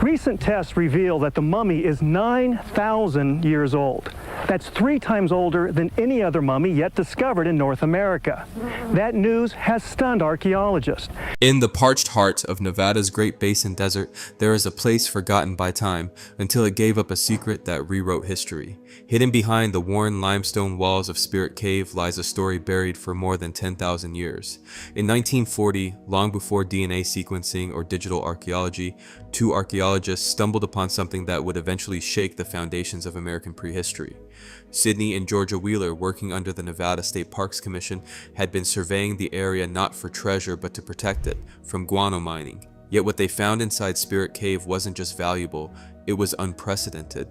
Recent tests reveal that the mummy is 9,000 years old. That's 3 times older than any other mummy yet discovered in North America. That news has stunned archaeologists. In the parched heart of Nevada's Great Basin Desert, there is a place forgotten by time until it gave up a secret that rewrote history. Hidden behind the worn limestone walls of Spirit Cave lies a story buried for more than 10,000 years. In 1940, long before DNA sequencing or digital archaeology, 2 archaeologists stumbled upon something that would eventually shake the foundations of American prehistory. Sydney and Georgia Wheeler, working under the Nevada State Parks Commission, had been surveying the area not for treasure but to protect it from guano mining. Yet what they found inside Spirit Cave wasn't just valuable, it was unprecedented.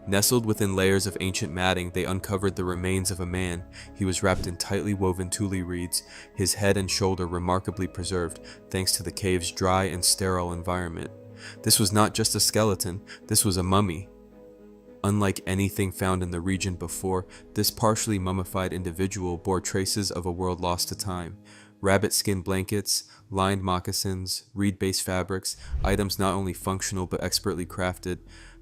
Nestled within layers of ancient matting, they uncovered the remains of a man. He was wrapped in tightly woven tule reeds, his head and shoulder remarkably preserved thanks to the cave's dry and sterile environment. This was not just a skeleton, this was a mummy. Unlike anything found in the region before, this partially mummified individual bore traces of a world lost to time. Rabbit skin blankets, lined moccasins, reed-based fabrics, items not only functional but expertly crafted.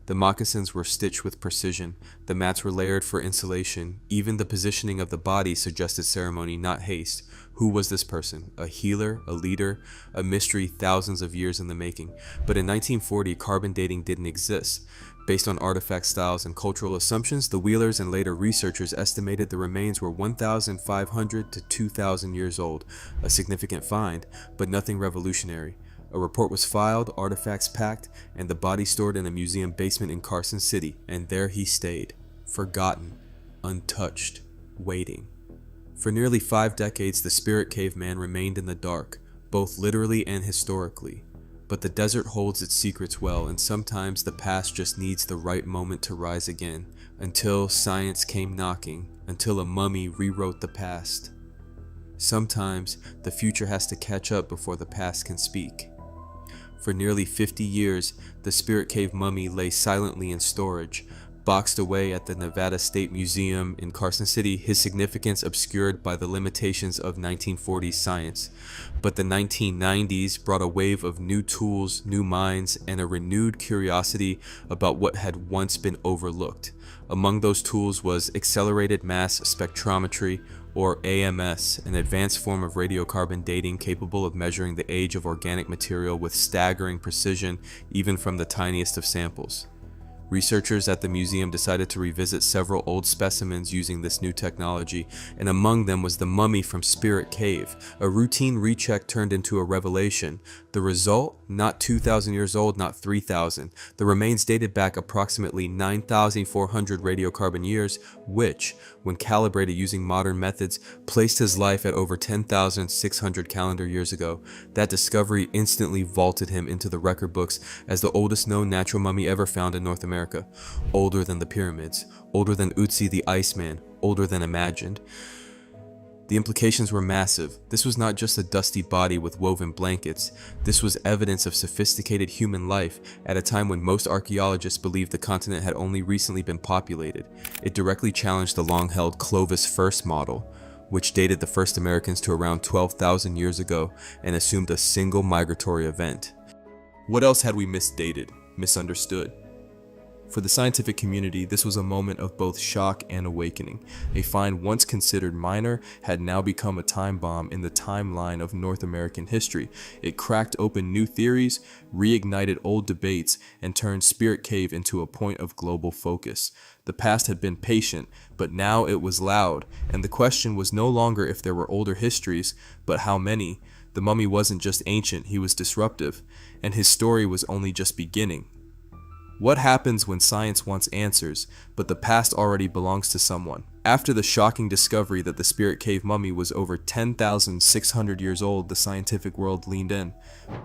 The moccasins were stitched with precision, the mats were layered for insulation, even the positioning of the body suggested ceremony, not haste. Who was this person? A healer? A leader? A mystery thousands of years in the making. But in 1940, carbon dating didn't exist. Based on artifact styles and cultural assumptions, the Wheelers and later researchers estimated the remains were 1,500 to 2,000 years old, a significant find, but nothing revolutionary. A report was filed, artifacts packed, and the body stored in a museum basement in Carson City, and there he stayed, forgotten, untouched, waiting. For nearly 5 decades, the Spirit Cave man remained in the dark, both literally and historically. But the desert holds its secrets well, and sometimes the past just needs the right moment to rise again, until science came knocking, until a mummy rewrote the past. Sometimes the future has to catch up before the past can speak. For nearly 50 years, the Spirit Cave mummy lay silently in storage, boxed away at the Nevada State Museum in Carson City, his significance obscured by the limitations of 1940s science. But the 1990s brought a wave of new tools, new minds, and a renewed curiosity about what had once been overlooked. Among those tools was accelerated mass spectrometry, or AMS, an advanced form of radiocarbon dating capable of measuring the age of organic material with staggering precision, even from the tiniest of samples. Researchers at the museum decided to revisit several old specimens using this new technology, and among them was the mummy from Spirit Cave. A routine recheck turned into a revelation. The result? Not 2,000 years old, not 3,000. The remains dated back approximately 9,400 radiocarbon years, which, when calibrated using modern methods, placed his life at over 10,600 calendar years ago. That discovery instantly vaulted him into the record books as the oldest known natural mummy ever found in North America. Older than the pyramids, older than Utsi the Iceman, older than imagined. The implications were massive. This was not just a dusty body with woven blankets. This was evidence of sophisticated human life at a time when most archaeologists believed the continent had only recently been populated. It directly challenged the long-held Clovis first model, which dated the first Americans to around 12,000 years ago and assumed a single migratory event. What else had we misdated, misunderstood? For the scientific community, this was a moment of both shock and awakening. A find once considered minor had now become a time bomb in the timeline of North American history. It cracked open new theories, reignited old debates, and turned Spirit Cave into a point of global focus. The past had been patient, but now it was loud, and the question was no longer if there were older histories, but how many. The mummy wasn't just ancient, he was disruptive, and his story was only just beginning. What happens when science wants answers, but the past already belongs to someone? After the shocking discovery that the Spirit Cave mummy was over 10,600 years old, the scientific world leaned in.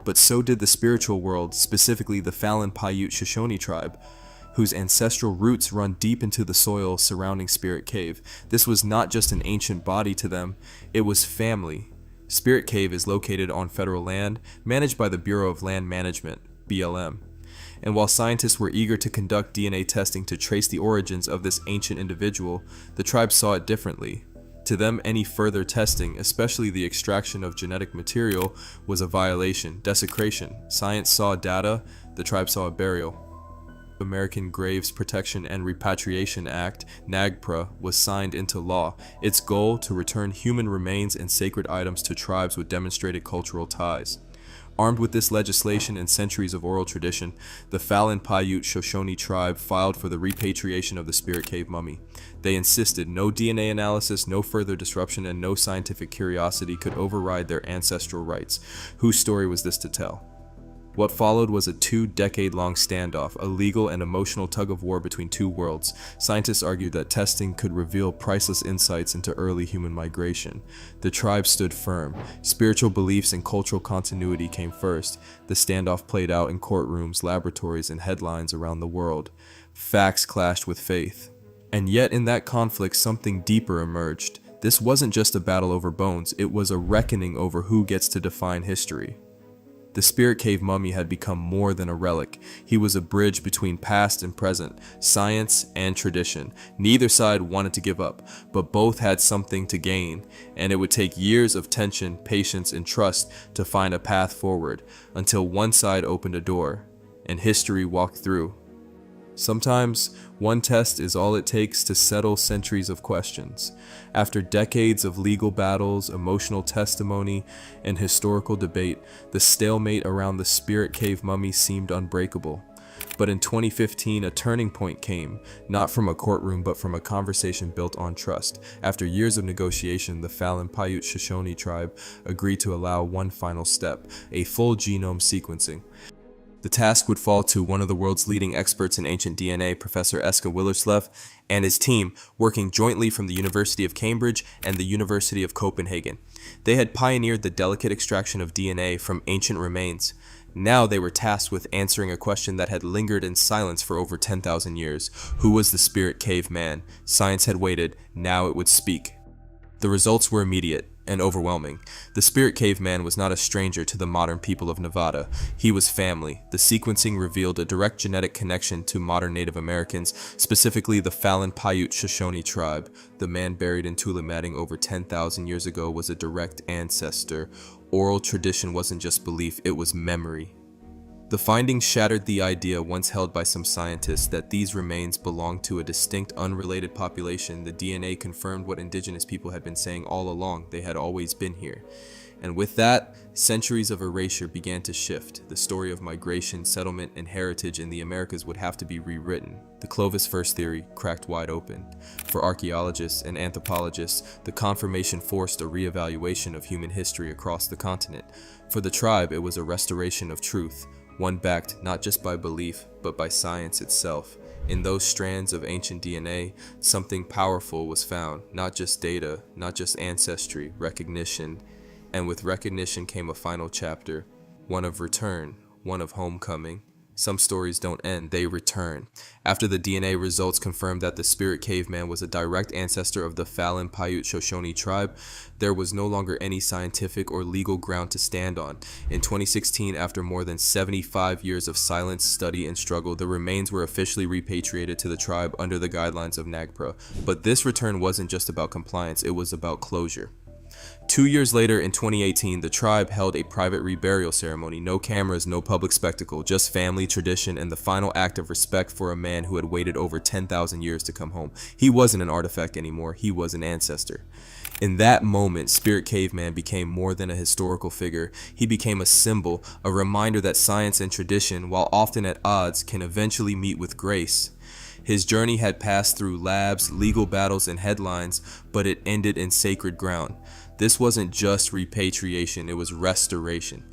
But so did the spiritual world, specifically the Falun Paiute Shoshone tribe, whose ancestral roots run deep into the soil surrounding Spirit Cave. This was not just an ancient body to them, it was family. Spirit Cave is located on federal land, managed by the Bureau of Land Management, BLM. And while scientists were eager to conduct DNA testing to trace the origins of this ancient individual, the tribe saw it differently. To them, any further testing, especially the extraction of genetic material, was a violation, desecration. Science saw data, the tribe saw a burial. American Graves Protection and Repatriation Act, NAGPRA, was signed into law. Its goal to return human remains and sacred items to tribes with demonstrated cultural ties. Armed with this legislation and centuries of oral tradition, the Fallon Paiute Shoshone tribe filed for the repatriation of the Spirit Cave mummy. They insisted no DNA analysis, no further disruption, and no scientific curiosity could override their ancestral rights. Whose story was this to tell? What followed was a 2-decade-long standoff, a legal and emotional tug-of-war between two worlds. Scientists argued that testing could reveal priceless insights into early human migration. The tribe stood firm. Spiritual beliefs and cultural continuity came first. The standoff played out in courtrooms, laboratories, and headlines around the world. Facts clashed with faith. And yet in that conflict, something deeper emerged. This wasn't just a battle over bones, it was a reckoning over who gets to define history. The Spirit Cave mummy had become more than a relic. He was a bridge between past and present, science and tradition. Neither side wanted to give up, but both had something to gain, and it would take years of tension, patience, and trust to find a path forward, until one side opened a door, and history walked through. Sometimes, one test is all it takes to settle centuries of questions. After decades of legal battles, emotional testimony, and historical debate, the stalemate around the Spirit Cave mummy seemed unbreakable. But in 2015, a turning point came, not from a courtroom but from a conversation built on trust. After years of negotiation, the Fallon Paiute Shoshone tribe agreed to allow one final step, a full genome sequencing. The task would fall to one of the world's leading experts in ancient DNA, Professor Eske Willerslev, and his team, working jointly from the University of Cambridge and the University of Copenhagen. They had pioneered the delicate extraction of DNA from ancient remains. Now they were tasked with answering a question that had lingered in silence for over 10,000 years. Who was the Spirit Cave man? Science had waited, now it would speak. The results were immediate and overwhelming. The Spirit Cave man was not a stranger to the modern people of Nevada. He was family. The sequencing revealed a direct genetic connection to modern Native Americans, specifically the Fallon Paiute Shoshone tribe. The man buried in Tulamatting over 10,000 years ago was a direct ancestor. Oral tradition wasn't just belief, it was memory. The findings shattered the idea once held by some scientists that these remains belonged to a distinct, unrelated population. The DNA confirmed what indigenous people had been saying all along: they had always been here. And with that, centuries of erasure began to shift. The story of migration, settlement, and heritage in the Americas would have to be rewritten. The Clovis first theory cracked wide open. For archaeologists and anthropologists, the confirmation forced a reevaluation of human history across the continent. For the tribe, it was a restoration of truth, one backed not just by belief, but by science itself. In those strands of ancient DNA, something powerful was found, not just data, not just ancestry, recognition. And with recognition came a final chapter, one of return, one of homecoming. Some stories don't end, they return. After the DNA results confirmed that the Spirit Cave man was a direct ancestor of the Fallon Paiute Shoshone tribe, there was no longer any scientific or legal ground to stand on. In 2016, after more than 75 years of silence, study, and struggle, the remains were officially repatriated to the tribe under the guidelines of NAGPRA. But this return wasn't just about compliance, it was about closure. 2 years later, in 2018, the tribe held a private reburial ceremony. No cameras, no public spectacle, just family, tradition, and the final act of respect for a man who had waited over 10,000 years to come home. He wasn't an artifact anymore, he was an ancestor. In that moment, Spirit Caveman became more than a historical figure. He became a symbol, a reminder that science and tradition, while often at odds, can eventually meet with grace. His journey had passed through labs, legal battles, and headlines, but it ended in sacred ground. This wasn't just repatriation, it was restoration.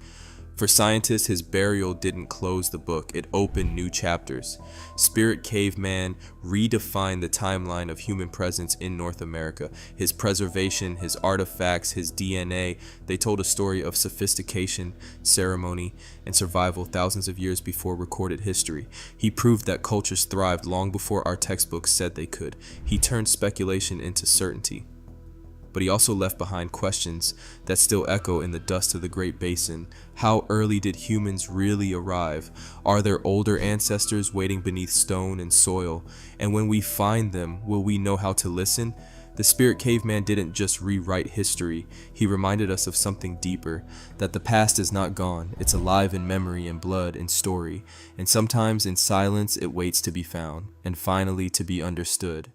For scientists, his burial didn't close the book, it opened new chapters. Spirit Caveman redefined the timeline of human presence in North America. His preservation, his artifacts, his DNA, they told a story of sophistication, ceremony, and survival thousands of years before recorded history. He proved that cultures thrived long before our textbooks said they could. He turned speculation into certainty. But he also left behind questions that still echo in the dust of the Great Basin. How early did humans really arrive? Are there older ancestors waiting beneath stone and soil? And when we find them, will we know how to listen? The Spirit Caveman didn't just rewrite history, he reminded us of something deeper, that the past is not gone, it's alive in memory and blood and story, and sometimes in silence it waits to be found, and finally to be understood.